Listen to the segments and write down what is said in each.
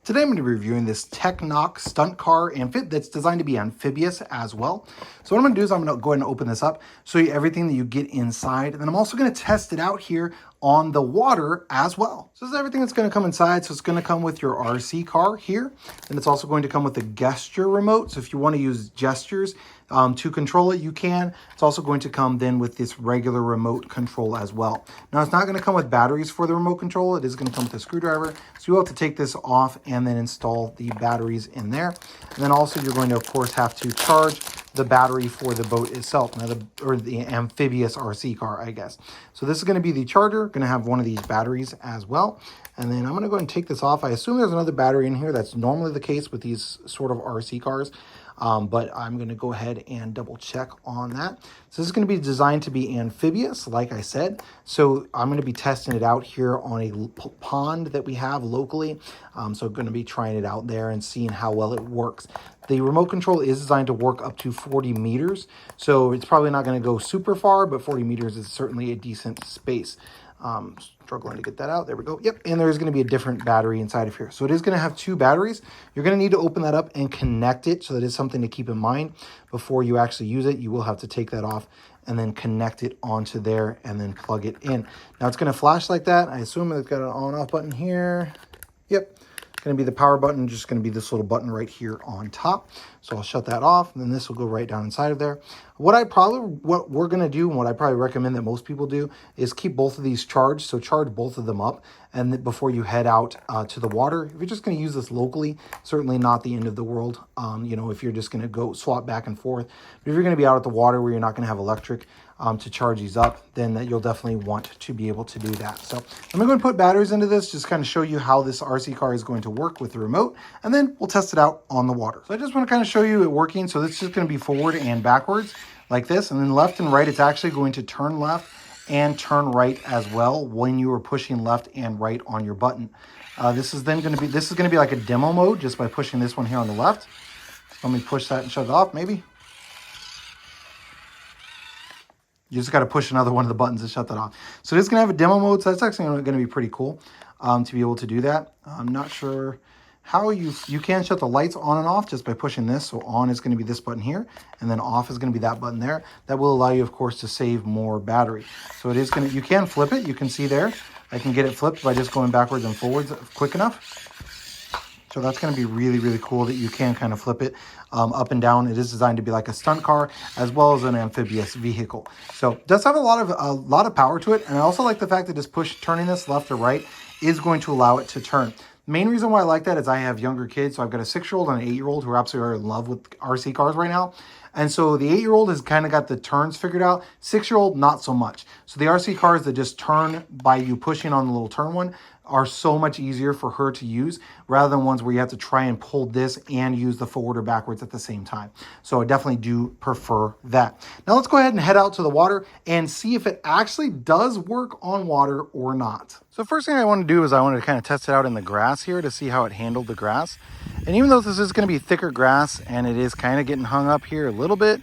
Today I'm going to be reviewing this Tecnock stunt car amphib that's designed to be amphibious as well. So what I'm going to do is I'm going to go ahead and open this up, show you everything that you get inside, and then I'm also going to test it out here on the water as well. So this is everything that's going to come inside. So it's going to come with your RC car here, and it's also going to come with a gesture remote. So if you want to use gestures to control it, you can. It's also going to come then with this regular remote control as well. Now it's not going to come with batteries for the remote control. It is going to come with a screwdriver. So you will have to take this off and then install the batteries in there. And then also you're going to, of course, have to charge the battery for the boat itself, now the amphibious RC car, I guess. So this is going to be the charger, going to have one of these batteries as well. And then I'm going to go ahead and take this off. I assume there's another battery in here. That's normally the case with these sort of RC cars. But I'm going to go ahead and double check on that. So this is going to be designed to be amphibious, like I said. So I'm going to be testing it out here on a pond that we have locally. So I'm going to be trying it out there and seeing how well it works. The remote control is designed to work up to 40 meters. So it's probably not going to go super far, but 40 meters is certainly a decent space. Struggling to get that out. There we go. Yep. And there's going to be a different battery inside of here. So it is going to have two batteries. You're going to need to open that up and connect it. So that is something to keep in mind before you actually use it. You will have to take that off and then connect it onto there and then plug it in. Now it's going to flash like that. I assume it's got an on and off button here. Yep. Going to be the power button, just going to be this little button right here on top. So I'll shut that off, and then this will go right down inside of there. What we're going to do, and what I probably recommend that most people do, is keep both of these charged. So charge both of them up, and then before you head out to the water. If you're just going to use this locally, certainly not the end of the world. If you're just going to go swap back and forth. But if you're going to be out at the water where you're not going to have electric to charge these up, then you'll definitely want to be able to do that. So I'm going to put batteries into this, just kind of show you how this RC car is going to work with the remote, and then we'll test it out on the water. So I just want to kind of show you it working. So this is just going to be forward and backwards like this, and then left and right, it's actually going to turn left and turn right as well when you are pushing left and right on your button. This is going to be like a demo mode just by pushing this one here on the left. Let me push that and shut it off maybe. You just got to push another one of the buttons to shut that off. So it's going to have a demo mode, so that's actually going to be pretty cool to be able to do that. I'm not sure how you can shut the lights on and off just by pushing this. So on is going to be this button here, and then off is going to be that button there. That will allow you, of course, to save more battery. So it is going to, you can flip it. You can see there, I can get it flipped by just going backwards and forwards quick enough. So that's going to be really, really cool that you can kind of flip it up and down. It is designed to be like a stunt car as well as an amphibious vehicle. So it does have a lot of power to it. And I also like the fact that just turning this left or right is going to allow it to turn. The main reason why I like that is I have younger kids. So I've got a 6-year-old and an 8-year-old who are absolutely in love with RC cars right now. And so the 8-year-old has kind of got the turns figured out. 6-year-old, not so much. So the RC cars that just turn by you pushing on the little turn one are so much easier for her to use rather than ones where you have to try and pull this and use the forward or backwards at the same time. So I definitely do prefer that. Now let's go ahead and head out to the water and see if it actually does work on water or not. So first thing I want to do is I wanted to kind of test it out in the grass here to see how it handled the grass. And even though this is going to be thicker grass and it is kind of getting hung up here a little bit,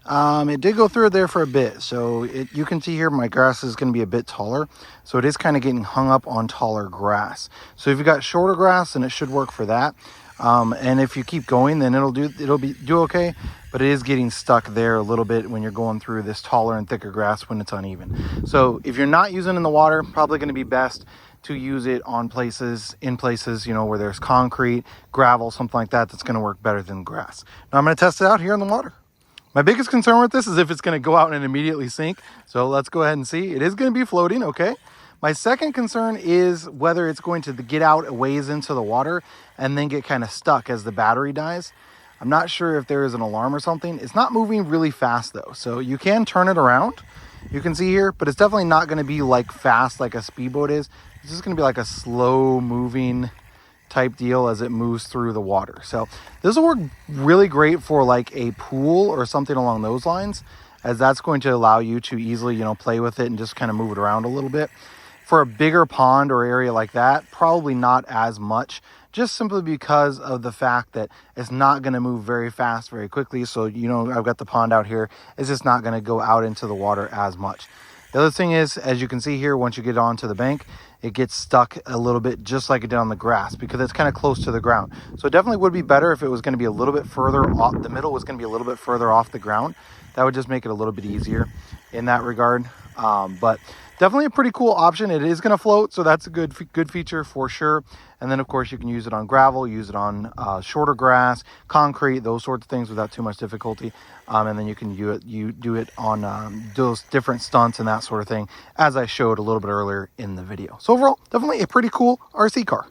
it did go through there for a bit. So you can see here my grass is going to be a bit taller. So it is kind of getting hung up on taller grass. So if you've got shorter grass, then it should work for that. And if you keep going, then it'll do okay. But it is getting stuck there a little bit when you're going through this taller and thicker grass when it's uneven. So if you're not using it in the water, probably going to be best to use it in places, where there's concrete, gravel, something like that, that's going to work better than grass. Now I'm going to test it out here in the water. My biggest concern with this is if it's going to go out and immediately sink. So let's go ahead and see. It is going to be floating, okay? My second concern is whether it's going to get out a ways into the water and then get kind of stuck as the battery dies. I'm not sure if there is an alarm or something. It's not moving really fast though. So you can turn it around. You can see here, but it's definitely not going to be like fast like a speedboat is. It's just going to be like a slow moving type deal as it moves through the water. So this will work really great for like a pool or something along those lines, as that's going to allow you to easily, play with it and just kind of move it around a little bit. For a bigger pond or area like that, probably not as much, just simply because of the fact that it's not going to move very fast, very quickly. So, I've got the pond out here. It's just not going to go out into the water as much. The other thing is, as you can see here, once you get onto the bank, it gets stuck a little bit just like it did on the grass because it's kind of close to the ground. So it definitely would be better if it was going to be a little bit further off, the middle was going to be a little bit further off the ground. That would just make it a little bit easier in that regard. But definitely a pretty cool option. It is going to float, so that's a good feature for sure. And then of course you can use it on gravel, use it on shorter grass, concrete, those sorts of things without too much difficulty. And then you can do it on those different stunts and that sort of thing, as I showed a little bit earlier in the video. So overall, definitely a pretty cool RC car.